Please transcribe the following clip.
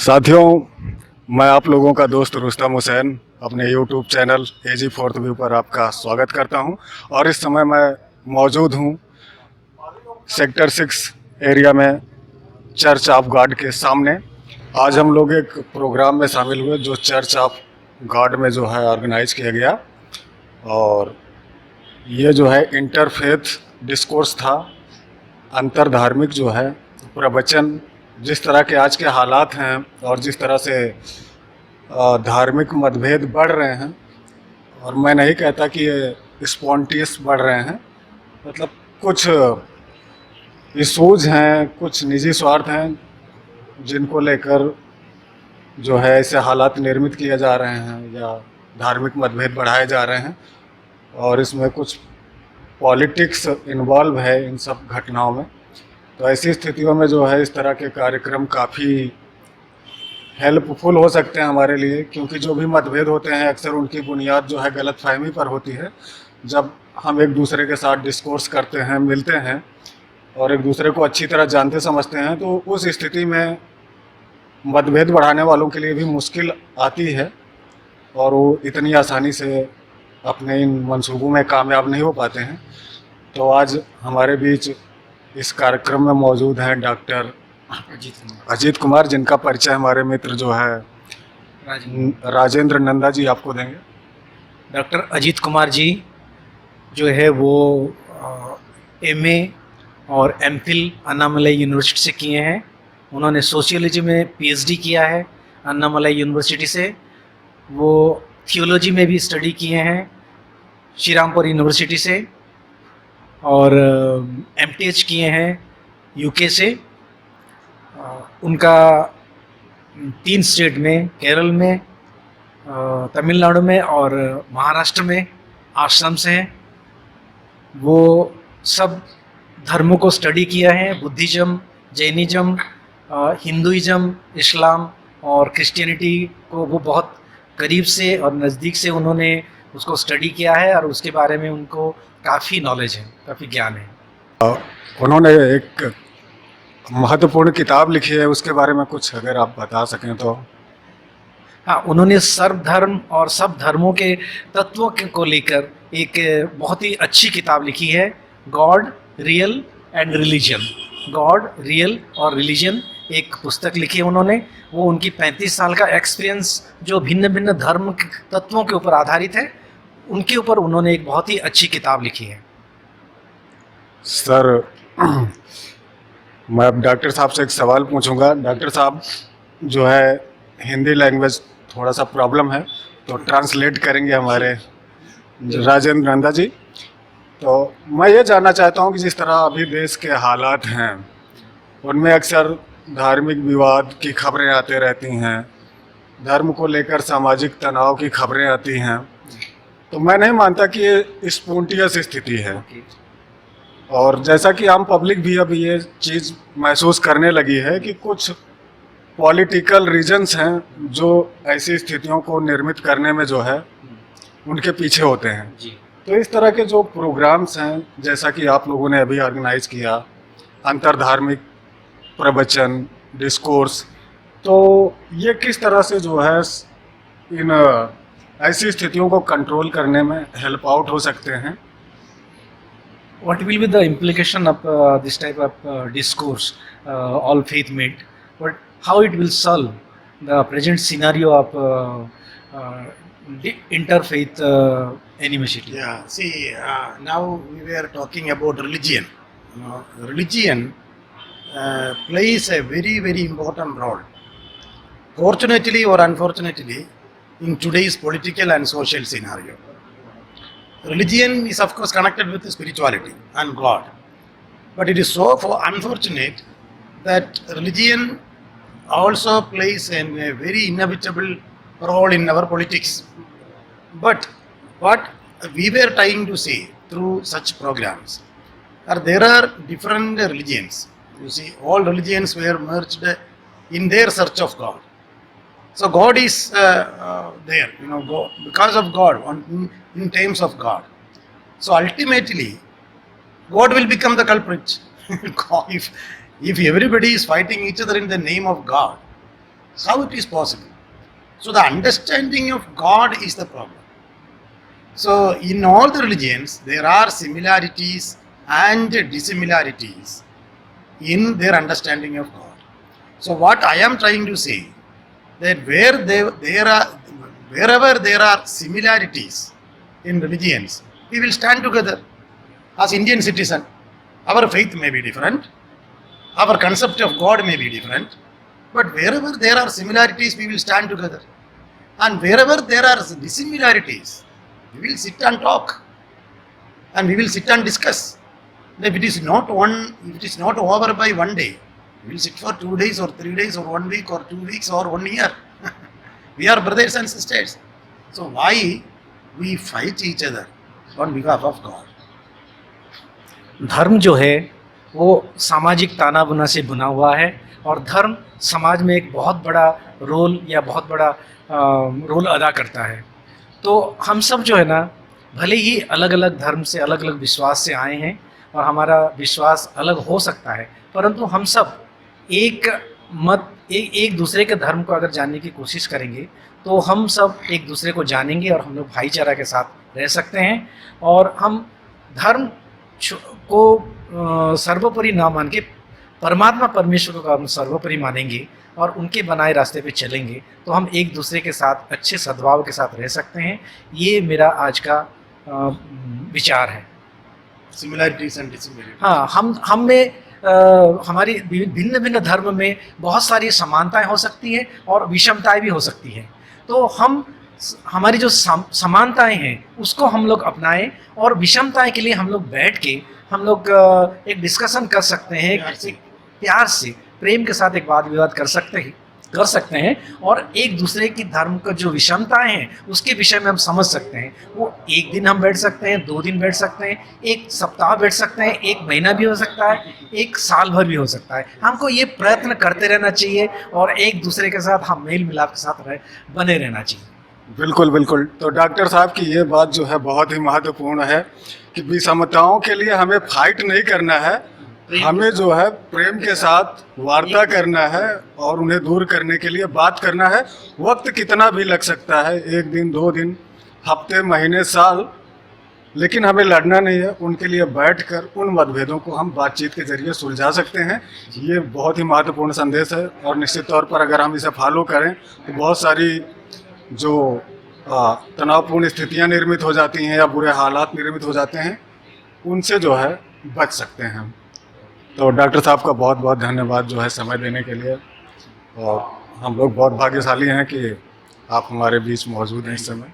साथियों, मैं आप लोगों का दोस्त रुस्तम हुसैन अपने यूट्यूब चैनल एजी फोर्थ व्यू पर आपका स्वागत करता हूं। और इस समय मैं मौजूद हूं सेक्टर 6 एरिया में चर्च ऑफ गॉड के सामने। आज हम लोग एक प्रोग्राम में शामिल हुए जो चर्च ऑफ गॉड में जो है ऑर्गेनाइज किया गया, और ये जो है इंटरफेथ डिस्कोर्स था, अंतर धार्मिक जो है प्रवचन। जिस तरह के आज के हालात हैं और जिस तरह से धार्मिक मतभेद बढ़ रहे हैं, और मैं नहीं कहता कि ये स्पॉन्टेनियस बढ़ रहे हैं, मतलब कुछ इशूज हैं, कुछ निजी स्वार्थ हैं जिनको लेकर जो है ऐसे हालात निर्मित किए जा रहे हैं या धार्मिक मतभेद बढ़ाए जा रहे हैं, और इसमें कुछ पॉलिटिक्स इन्वॉल्व है इन सब घटनाओं में। तो ऐसी स्थितियों में जो है इस तरह के कार्यक्रम काफ़ी हेल्पफुल हो सकते हैं हमारे लिए, क्योंकि जो भी मतभेद होते हैं अक्सर उनकी बुनियाद जो है गलतफहमी पर होती है। जब हम एक दूसरे के साथ डिस्कोर्स करते हैं, मिलते हैं और एक दूसरे को अच्छी तरह जानते समझते हैं, तो उस स्थिति में मतभेद बढ़ाने वालों के लिए भी मुश्किल आती है और वो इतनी आसानी से अपने इन मंसूबों में कामयाब नहीं हो पाते हैं। तो आज हमारे बीच इस कार्यक्रम में मौजूद हैं डॉक्टर अजीत कुमार, जिनका परिचय हमारे मित्र जो है राजेंद्र नंदा जी आपको देंगे। डॉक्टर अजीत कुमार जी जो है वो एमए और एमफिल अन्नामलाई यूनिवर्सिटी से किए हैं। उन्होंने सोशियोलॉजी में पीएचडी किया है अन्नामलाई यूनिवर्सिटी से। वो थियोलॉजी में भी स्टडी किए हैं श्रीरामपुर यूनिवर्सिटी से, और एमटीएच किए हैं यूके से। उनका 3 स्टेट में, केरल में, तमिलनाडु में और महाराष्ट्र में आश्रम्स हैं। वो सब धर्मों को स्टडी किया है, बुद्धिज़्म, जैनिज़्म, हिंदुइज़्म, इस्लाम और क्रिश्चियनिटी को वो बहुत करीब से और नज़दीक से उन्होंने उसको स्टडी किया है, और उसके बारे में उनको काफ़ी नॉलेज है, काफ़ी ज्ञान है। उन्होंने एक महत्वपूर्ण किताब लिखी है, उसके बारे में कुछ अगर आप बता सकें तो। हाँ, उन्होंने सर्वधर्म और सब धर्मों के तत्वों को लेकर एक बहुत ही अच्छी किताब लिखी है, God, real and religion. God, real और रिलीजन एक पुस्तक लिखी है उन्होंने। वो उनकी 35 साल का एक्सपीरियंस जो भिन्न भिन्न धर्म तत्वों के ऊपर आधारित है, उनके ऊपर उन्होंने एक बहुत ही अच्छी किताब लिखी है। सर, मैं अब डॉक्टर साहब से एक सवाल पूछूंगा। डॉक्टर साहब, जो है हिंदी लैंग्वेज थोड़ा सा प्रॉब्लम है, तो ट्रांसलेट करेंगे हमारे राजेंद्र नंदा जी। तो मैं ये जानना चाहता हूँ कि जिस तरह अभी देश के हालात हैं उनमें अक्सर धार्मिक विवाद की खबरें आते रहती हैं, धर्म को लेकर सामाजिक तनाव की खबरें आती हैं, तो मैं नहीं मानता कि ये स्पॉन्टेनियस स्थिति है। और जैसा कि आम पब्लिक भी अब ये चीज़ महसूस करने लगी है कि कुछ पॉलिटिकल रीजन्स हैं जो ऐसी स्थितियों को निर्मित करने में जो है उनके पीछे होते हैं जी। तो इस तरह के जो प्रोग्राम्स हैं, जैसा कि आप लोगों ने अभी ऑर्गेनाइज किया, अंतरधार्मिक प्रवचन, डिस्कोर्स, तो ये किस तरह से जो है इन ऐसी स्थितियों को कंट्रोल करने में हेल्प आउट हो सकते हैं? What will be the implication of this type of discourse, all faith made, but how it will solve the present scenario of interfaith animosity? Yeah, see, now we were talking about religion. You know, religion plays a very, very important role. Fortunately or unfortunately, in today's political and social scenario, religion is of course connected with spirituality and God. But it is so unfortunate that religion also plays a very inevitable role in our politics. But what we were trying to say through such programs are there are different religions. You see, all religions were merged in their search of God. So God is there, you know, God, because of God, in terms of God. So ultimately, God will become the culprit. if everybody is fighting each other in the name of God, How it is possible? So the understanding of God is the problem. So in all the religions, there are similarities and dissimilarities in their understanding of God. So what I am trying to say, that wherever there are similarities in religions, we will stand together as Indian citizen. Our faith may be different, our concept of God may be different, but wherever there are similarities, we will stand together. And wherever there are dissimilarities, we will sit and talk, and we will sit and discuss. If it is not over by one day, we will sit for 2 days or 3 days or 1 week or 2 weeks or 1 year. We are brothers and sisters. So why we fight each other on behalf of God? धर्म जो है वो सामाजिक ताना बुना से बुना हुआ है, और धर्म समाज में एक बहुत बड़ा रोल या बहुत बड़ा रोल अदा करता है। तो हम सब जो है ना, भले ही अलग अलग धर्म से, अलग अलग विश्वास से आए हैं, और हमारा विश्वास अलग हो सकता है, परंतु हम सब एक दूसरे के धर्म को अगर जानने की कोशिश करेंगे तो हम सब एक दूसरे को जानेंगे, और हम लोग भाईचारा के साथ रह सकते हैं। और हम धर्म को सर्वोपरि ना मान के परमात्मा परमेश्वर को हम सर्वोपरि मानेंगे और उनके बनाए रास्ते पे चलेंगे, तो हम एक दूसरे के साथ अच्छे सद्भाव के साथ रह सकते हैं। ये मेरा आज का विचार है। Similarities and dissimilarities. हाँ, हम में हमारी भिन्न भिन्न धर्म में बहुत सारी समानताएं हो सकती हैं और विषमताएं भी हो सकती हैं। तो हमारी जो समानताएं हैं उसको हम लोग अपनाएं, और विषमताएं के लिए हम लोग बैठ के हम लोग एक डिस्कशन कर सकते हैं, प्यार से प्रेम के साथ एक वाद विवाद कर सकते हैं, और एक दूसरे की धर्म का जो विषमताएं हैं उसके विषय में हम समझ सकते हैं। वो एक दिन हम बैठ सकते हैं, 2 दिन बैठ सकते हैं, एक सप्ताह बैठ सकते हैं, 1 महीना भी हो सकता है, 1 साल भर भी हो सकता है। हमको ये प्रयत्न करते रहना चाहिए और एक दूसरे के साथ हम मेल मिलाप के साथ बने रहना चाहिए। बिल्कुल बिल्कुल। तो डॉक्टर साहब की ये बात जो है बहुत ही महत्वपूर्ण है कि विषमताओं के लिए हमें फाइट नहीं करना है, हमें जो है प्रेम के साथ वार्ता करना है और उन्हें दूर करने के लिए बात करना है। वक्त कितना भी लग सकता है, 1 दिन 2 दिन, हफ्ते, महीने, साल, लेकिन हमें लड़ना नहीं है। उनके लिए बैठकर उन मतभेदों को हम बातचीत के जरिए सुलझा सकते हैं। ये बहुत ही महत्वपूर्ण संदेश है, और निश्चित तौर पर अगर हम इसे फॉलो करें तो बहुत सारी जो तनावपूर्ण स्थितियां निर्मित हो जाती हैं या बुरे हालात निर्मित हो जाते हैं, उनसे जो है बच सकते हैं हम। तो डॉक्टर साहब का बहुत बहुत धन्यवाद जो है समय देने के लिए, और हम लोग बहुत भाग्यशाली हैं कि आप हमारे बीच मौजूद हैं इस समय।